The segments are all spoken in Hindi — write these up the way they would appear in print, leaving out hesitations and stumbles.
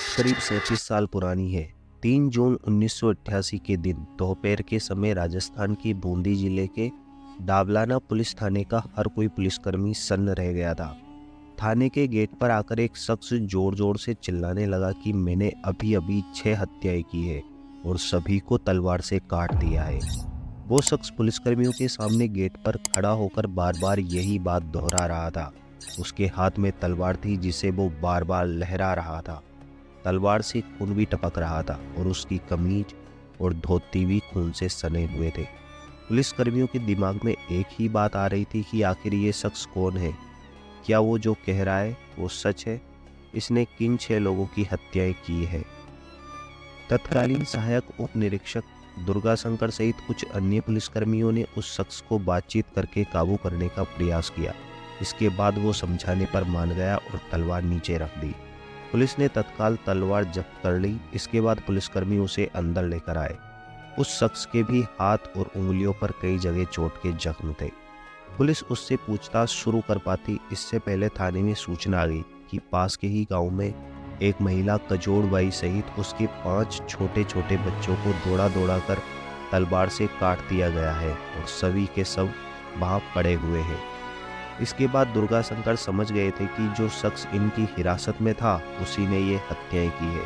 करीब 37 साल पुरानी है। 3 जून 1988 के दिन दोपहर के समय राजस्थान की बूंदी जिले के डाबलाना पुलिस थाने का हर कोई पुलिसकर्मी सन्न रह गया था। थाने के गेट पर आकर एक शख्स जोर जोर से चिल्लाने लगा कि मैंने अभी अभी 6 हत्याएं की है और सभी को तलवार से काट दिया है। वो शख्स पुलिसकर्मियों के सामने गेट पर खड़ा होकर बार बार यही बात दोहरा रहा था। उसके हाथ में तलवार थी जिसे वो बार बार लहरा रहा था। तलवार से खून भी टपक रहा था और उसकी कमीज और धोती भी खून से सने हुए थे। पुलिसकर्मियों के दिमाग में एक ही बात आ रही थी कि आखिर ये शख्स कौन है। क्या वो जो कह रहा है वो सच है? इसने किन 6 लोगों की हत्याएं की है? तत्कालीन सहायक उप निरीक्षक दुर्गा शंकर सहित कुछ अन्य पुलिसकर्मियों ने उस शख्स को बातचीत करके काबू करने का प्रयास किया। इसके बाद वो समझाने पर मान गया और तलवार नीचे रख दी। पुलिस ने तत्काल तलवार जब्त कर ली। इसके बाद पुलिसकर्मी उसे अंदर लेकर आए। उस शख्स के भी हाथ और उंगलियों पर कई जगह चोट के जख्म थे। पुलिस उससे पूछताछ शुरू कर पाती इससे पहले थाने में सूचना आ गई कि पास के ही गांव में एक महिला कजोड़बाई सहित उसके 5 छोटे छोटे बच्चों को दौड़ा दौड़ा कर तलवार से काट दिया गया है और सभी के सब वहां पड़े हुए हैं। इसके बाद दुर्गा शंकर समझ गए थे कि जो शख्स इनकी हिरासत में था उसी ने ये हत्याएं की है।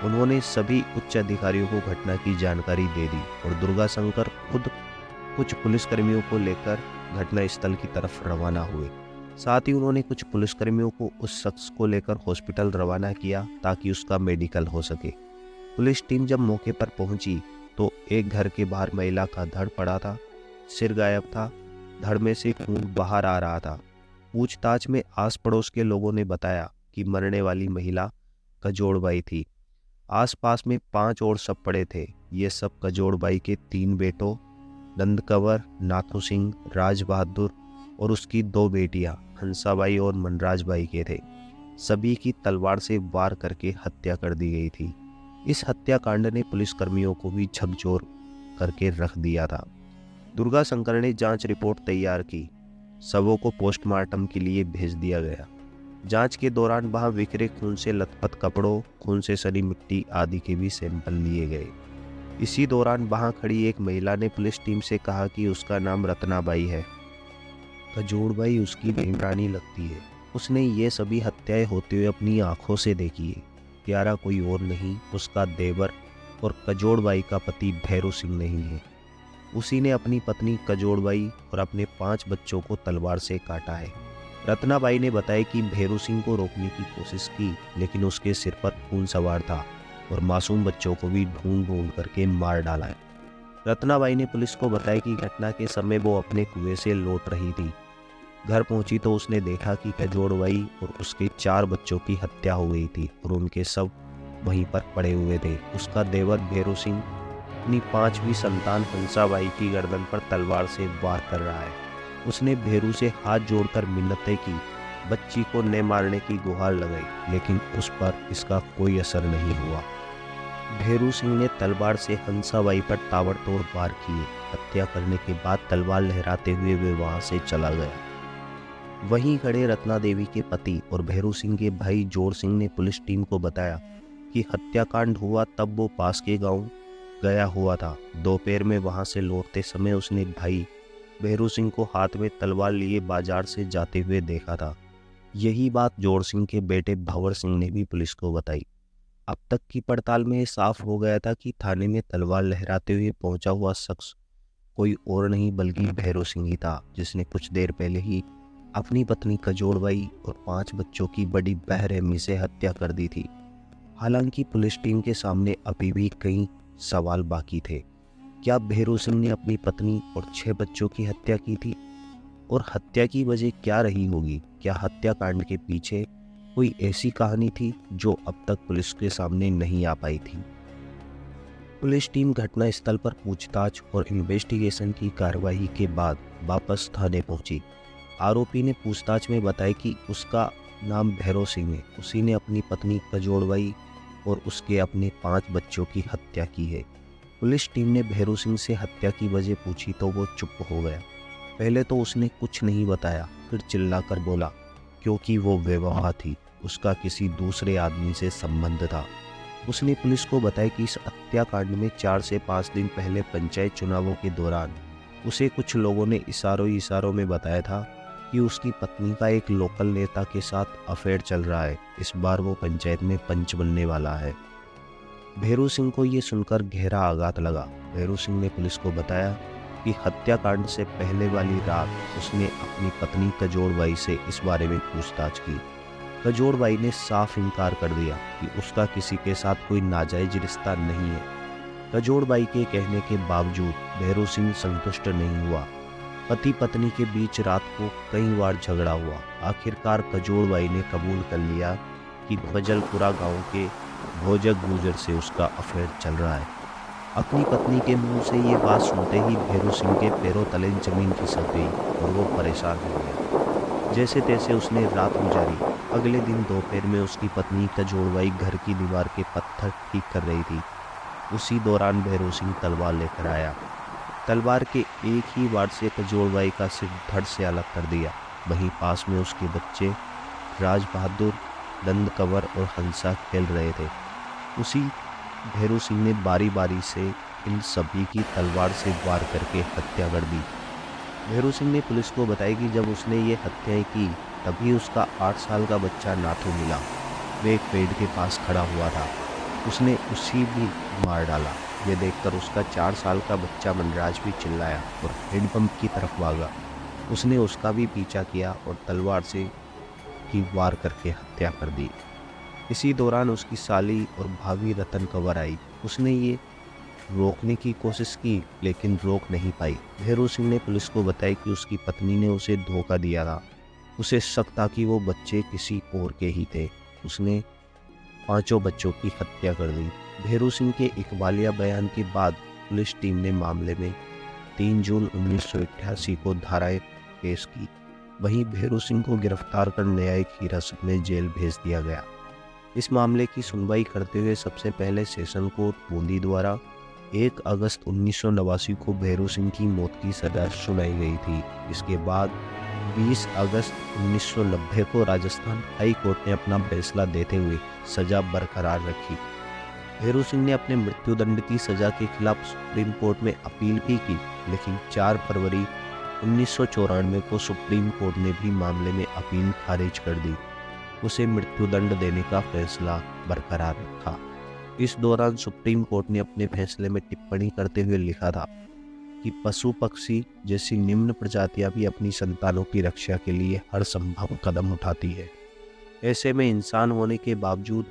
उन्होंने सभी उच्च अधिकारियों को घटना की जानकारी दे दी और दुर्गा शंकर खुद कुछ पुलिसकर्मियों को लेकर घटनास्थल की तरफ रवाना हुए। साथ ही उन्होंने कुछ पुलिसकर्मियों को उस शख्स को लेकर हॉस्पिटल रवाना किया ताकि उसका मेडिकल हो सके। पुलिस टीम जब मौके पर पहुंची तो एक घर के बाहर महिला का धड़ पड़ा था, सिर गायब था, धड़ में से खून बाहर आ रहा था। पूछताछ में आस पड़ोस के लोगों ने बताया कि मरने वाली महिला कजोड़बाई थी। आसपास में 5 और शव पड़े थे। ये सब कजोड़बाई के 3 बेटों नंदकंवर, नाथू सिंह, राज बहादुर और उसकी 2 बेटियां हंसाबाई और मनराजबाई के थे। सभी की तलवार से वार करके हत्या कर दी गई थी। इस हत्याकांड ने पुलिसकर्मियों को भी झकझोर करके रख दिया था। दुर्गा शंकर ने जांच रिपोर्ट तैयार की। शवों को पोस्टमार्टम के लिए भेज दिया गया। जांच के दौरान वहां बिखरे खून से लथपथ कपड़ों, खून से सनी मिट्टी आदि के भी सैंपल लिए गए। इसी दौरान वहां खड़ी एक महिला ने पुलिस टीम से कहा कि उसका नाम रत्नाबाई है। कजोड़बाई उसकी देवरानी लगती है। उसने ये सभी हत्याएं होते हुए अपनी आंखों से देखी है। प्यारा कोई और नहीं, उसका देवर और कजोड़बाई का पति भैरू सिंह नहीं है। उसी ने अपनी पत्नी कजोड़बाई और अपने 5 बच्चों को तलवार से काटा है। रत्नाबाई ने बताया कि भैरू सिंह को रोकने की कोशिश की लेकिन उसके सिर पर खून सवार था और मासूम बच्चों को भी ढूंढ ढूंढ करके मार डाला है। रत्नाबाई ने पुलिस को बताया कि घटना के समय वो अपने कुएं से लौट रही थी। घर पहुंची तो उसने देखा कि कजोड़बाई और उसके 4 बच्चों की हत्या हो गई थी और उनके सब वहीं पर पड़े हुए थे। उसका देवर भैरू सिंह अपनी 5वीं संतान हंसाबाई की गर्दन पर तलवार से वार कर रहा है। उसने भैरू से हाथ जोड़कर मिन्नतें की, बच्ची को न मारने की गुहार लगाई, लेकिन उस पर इसका कोई असर नहीं हुआ। भैरू सिंह ने तलवार से हंसाबाई पर ताबड़तोड़ वार किए। हत्या करने के बाद तलवार लहराते हुए वे वहां से चला गया। वहीं खड़े रत्ना देवी के पति और भैरू सिंह के भाई जोर सिंह ने पुलिस टीम को बताया कि हत्याकांड हुआ तब वो पास के गांव गया हुआ था। दोपहर में वहां से लौटते समय उसने भाई भैरू सिंह को हाथ में तलवार लिए बाजार से जाते हुए देखा था। यही बात जोर सिंह के बेटे भंवर सिंह ने भी पुलिस को बताई। अब तक की पड़ताल में साफ हो गया था कि थाने में तलवार लहराते हुए पहुंचा हुआ शख्स कोई और नहीं बल्कि भैरू सिंह ही था, जिसने कुछ देर पहले ही अपनी पत्नी कजोड़बाई और 5 बच्चों की बड़ी बेरहमी से हत्या कर दी थी। हालांकि पुलिस टीम के सामने अभी भी कई सवाल बाकी थे। क्या भैरू सिंह ने अपनी पत्नी और 6 बच्चों की हत्या की थी? और हत्या की वजह क्या रही होगी? क्या हत्याकांड के पीछे कोई ऐसी कहानी थी जो अब तक पुलिस के सामने नहीं आ पाई थी? पुलिस टीम घटनास्थल पर पूछताछ और इन्वेस्टिगेशन की कार्रवाई के बाद वापस थाने पहुंची। आरोपी ने पूछताछ में बताया कि उसका नाम भैरू सिंह है। उसी ने अपनी पत्नी कजोड़बाई और उसके अपने 5 बच्चों की हत्या की है। पुलिस टीम ने भैरू सिंह से हत्या की वजह पूछी तो वो चुप हो गया। पहले तो उसने कुछ नहीं बताया, फिर चिल्लाकर बोला क्योंकि वो बेवफा थी। उसका किसी दूसरे आदमी से संबंध था। उसने पुलिस को बताया कि इस हत्याकांड में 4 से 5 दिन पहले पंचायत चुनावों के दौरान उसे कुछ लोगों ने इशारों इशारों में बताया था कि उसकी पत्नी का एक लोकल नेता के साथ अफेयर चल रहा है। इस बार वो पंचायत में पंच बनने वाला है। भैरू सिंह को ये सुनकर गहरा आघात लगा। भैरू सिंह ने पुलिस को बताया कि हत्याकांड से पहले वाली रात उसने अपनी पत्नी कजोड़बाई से इस बारे में पूछताछ की। कजोड़बाई ने साफ इनकार कर दिया कि उसका किसी के साथ कोई नाजायज रिश्ता नहीं है। कजोड़बाई के कहने के बावजूद भैरू सिंह संतुष्ट नहीं हुआ। पति पत्नी के बीच रात को कई बार झगड़ा हुआ। आखिरकार कजोड़बाई ने कबूल कर लिया कि फजलपुरा गांव के भोजक गुजर से उसका अफेयर चल रहा है। अपनी पत्नी के मुंह से ये बात सुनते ही भैरू सिंह के पैरों तले जमीन खिसक गई और वो परेशान हो गया। जैसे तैसे उसने रात गुजारी। अगले दिन दोपहर में उसकी पत्नी कजोड़बाई घर की दीवार के पत्थर ठीक कर रही थी। उसी दौरान भैरू सिंह तलवार लेकर आया। तलवार के एक ही वार से कजोड़बाई का सिर धड़ से अलग कर दिया। वहीं पास में उसके बच्चे राज बहादुर, नंद कंवर और हंसा खेल रहे थे। उसी भैरू सिंह ने बारी बारी से इन सभी की तलवार से वार करके हत्या कर दी। भैरू सिंह ने पुलिस को बताया कि जब उसने ये हत्याएं की तभी उसका 8 साल का बच्चा नाथू मिला। वे एक पेड़ के पास खड़ा हुआ था। उसने उसी भी मार डाला। ये देखकर उसका 4 साल का बच्चा मनराज भी चिल्लाया और हैंडपंप की तरफ भागा। उसने उसका भी पीछा किया और तलवार से की वार करके हत्या कर दी। इसी दौरान उसकी साली और भाभी रतन कंवर आई। उसने ये रोकने की कोशिश की लेकिन रोक नहीं पाई। भैरू सिंह ने पुलिस को बताया कि उसकी पत्नी ने उसे धोखा दिया था। उसे शक था कि वो बच्चे किसी और के ही थे। उसने 5 बच्चों की हत्या कर दी। भैरू सिंह के इकबालिया बयान के बाद पुलिस टीम ने मामले में 3 जून 1988 को धाराएं पेश की। वहीं भैरू सिंह को गिरफ्तार कर न्यायिक हिरासत में जेल भेज दिया गया। इस मामले की सुनवाई करते हुए सबसे पहले सेशन कोर्ट बूंदी द्वारा 1 अगस्त 1989 को भैरू सिंह की मौत की सजा सुनाई गई थी। इसके बाद 20 अगस्त 1990 को राजस्थान हाई कोर्ट ने अपना फैसला देते हुए सजा बरकरार रखी। भैरू सिंह ने अपने मृत्युदंड की सजा के खिलाफ सुप्रीम कोर्ट में अपील भी की, लेकिन 4 फरवरी 1994 को सुप्रीम कोर्ट ने भी मामले में अपील खारिज कर दी। उसे मृत्युदंड देने का फैसला बरकरार रखा। इस दौरान सुप्रीम कोर्ट ने अपने फैसले में टिप्पणी करते हुए लिखा था कि पशु पक्षी जैसी निम्न प्रजातियां भी अपनी संतानों की रक्षा के लिए हर संभव कदम उठाती है। ऐसे में इंसान होने के बावजूद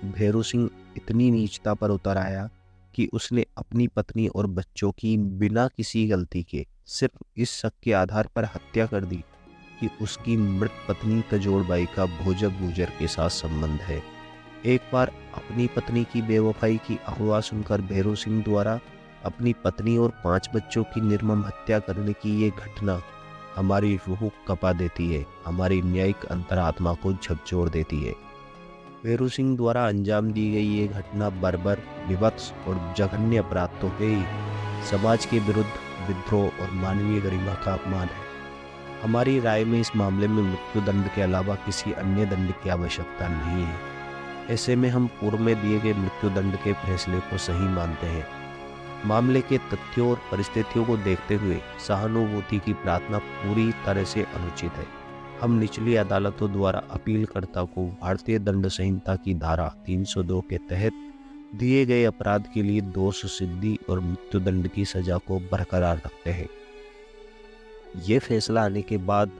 भैरू सिंह इतनी नीचता पर उतर आया कि उसने अपनी पत्नी और बच्चों की बिना किसी गलती के सिर्फ इस शक के आधार पर हत्या कर दी कि उसकी मृत पत्नी कजोड़बाई का भोजक गुजर के साथ संबंध है। एक बार अपनी पत्नी की बेवफाई की अफवाह सुनकर भैरू सिंह द्वारा अपनी पत्नी और 5 बच्चों की निर्मम हत्या करने की ये घटना हमारी रूह कपा देती है, हमारी न्यायिक अंतरात्मा को झकझोर देती है। भैरू सिंह द्वारा अंजाम दी गई ये घटना बर्बर, विभत्स और जघन्य अपराध तो है ही, समाज के विरुद्ध विद्रोह और मानवीय गरिमा का अपमान है। हमारी राय में इस मामले में मृत्युदंड के अलावा किसी अन्य दंड की आवश्यकता नहीं है। ऐसे में हम पूर्व में दिए गए मृत्युदंड के फैसले को सही मानते हैं। मामले के तथ्यों और परिस्थितियों को देखते हुए सहानुभूति की प्रार्थना पूरी तरह से अनुचित है। हम निचली अदालतों द्वारा अपीलकर्ता को भारतीय दंड संहिता की धारा 302 के तहत दिए गए अपराध के लिए दोष सिद्धि और मृत्युदंड की सजा को बरकरार रखते हैं। ये फैसला आने के बाद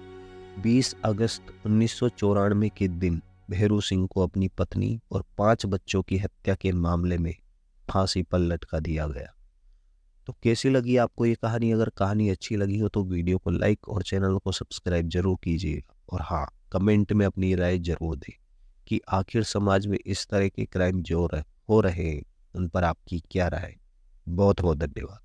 20 अगस्त 1994 के दिन भैरू सिंह को अपनी पत्नी और 5 बच्चों की हत्या के मामले में फांसी पर लटका दिया गया। तो कैसी लगी आपको ये कहानी? अगर कहानी अच्छी लगी हो तो वीडियो को लाइक और चैनल को सब्सक्राइब जरूर कीजिएगा। और हाँ, कमेंट में अपनी राय जरूर दें कि आखिर समाज में इस तरह के क्राइम जो हो रहे हैं उन पर आपकी क्या राय है। बहुत बहुत धन्यवाद।